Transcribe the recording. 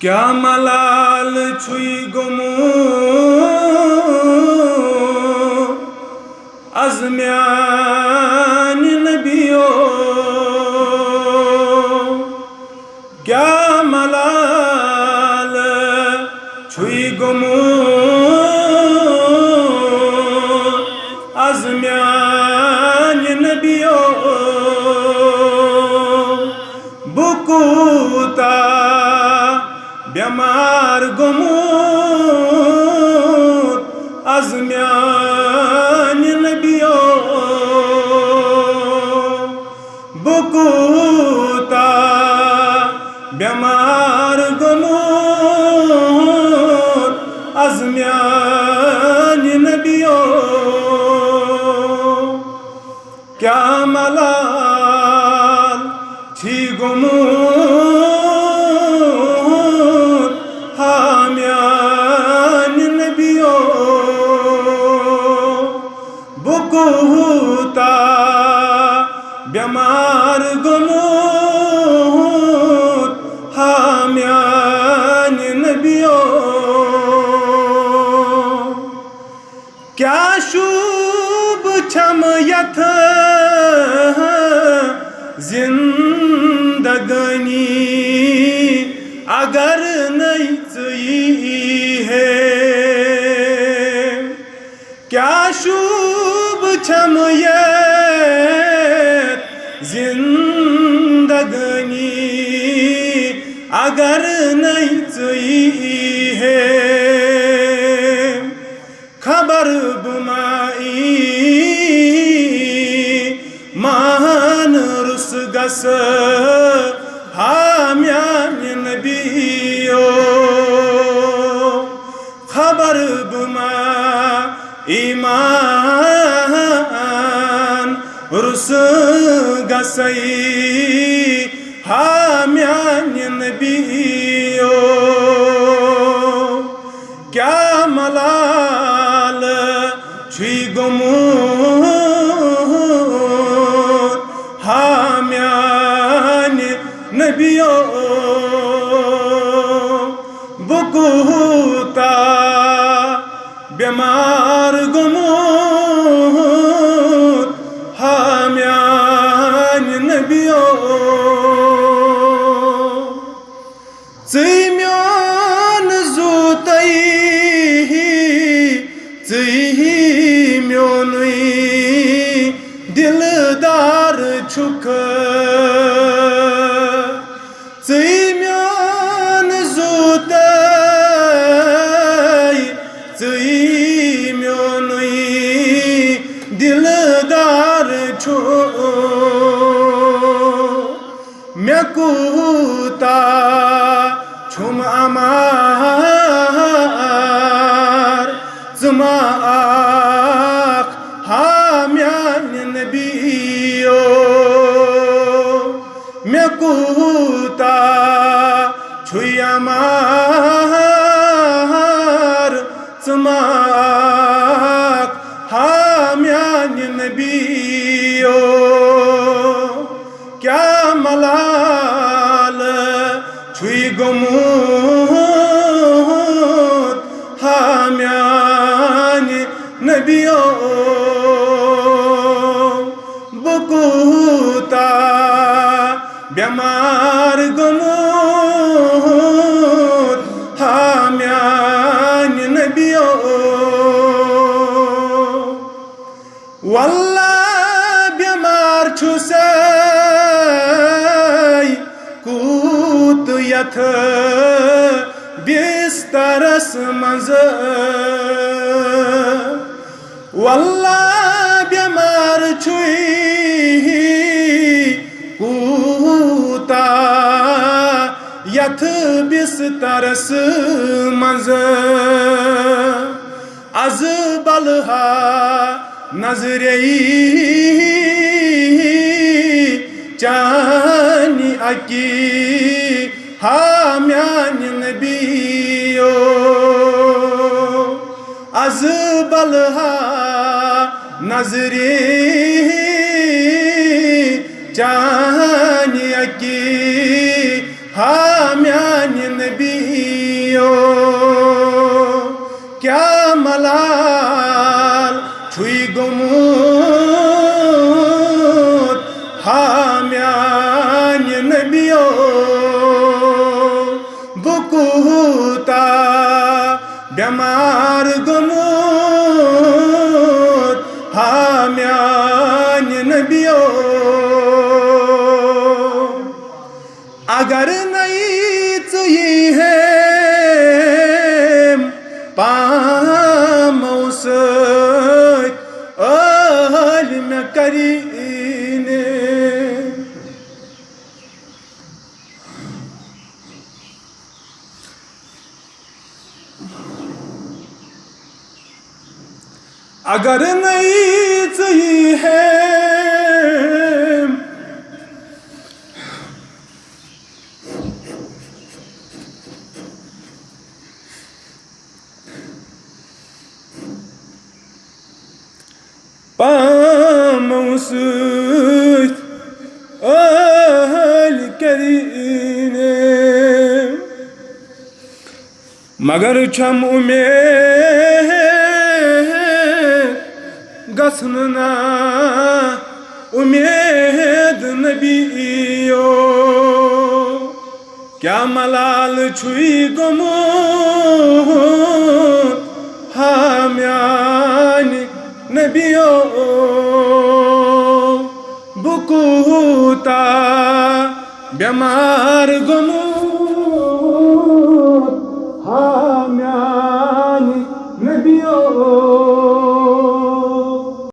क्या मलाल छुई गुमू अज़म्यान नबियो क्या मलाल छुई गुमू अज़म्यान नबियो बुकूता बेमार गोमूत अज़म्यान नबियो बुकूता बेमार गोमूत अज़म्यान नबियो क्या मलाल छी गोमूत हाम्यान नबियो बुकूता बेमार गोमूत हाम्यान नबियो क्या शुभ छम यथ जिंदगनी अगर नहीं है क्या शुभ छम जिंदगनी अगर नहीं है खबर बुमाई मान रुस गस हाम्यान नबियो खबर बुमा ईमान रुस गसई हाम्यान नबियो क्या मलाल छुई गुमूत हाम्यान नबियो बुकूता बेमार गोमूत हाम्यान नबियो ज़िम्यान ज़ूतई ज़िम्योनुई दिलदार छुक ज़िम्यान ज़ूतई ज़िम्योनुई दिलदार छुक मेकूता छुम अमार ज़मा आख हाम्यान नबियो मेकूता छुई अमार ज़मा आख हाम्यान नबियो क्या मलाल छुई गुमूत हाम्यान नबियो बुकूता बेमार गोमूत हाम्यान नबियो वल्लाह बेमार छुसई कूत यथ बिस्तरस मज वल्लाह बेमार छुई कूता यथ बिस्तरस मज अज बलहा नजरेई चानी अकी हाम्यान नबियो अज बलहा नजरे चानी अकी हाम्यान नबी बेमार गोमुत हा म्याने नबियो अगर नईच यी है पामौस में करीने अगर नईच यी है पामौस करीने मगर छम उमेद गसना उमेद नबियो क्या मलाल छुई गोमुत हा म्याने नबियो बुकूता बेमार गोमुत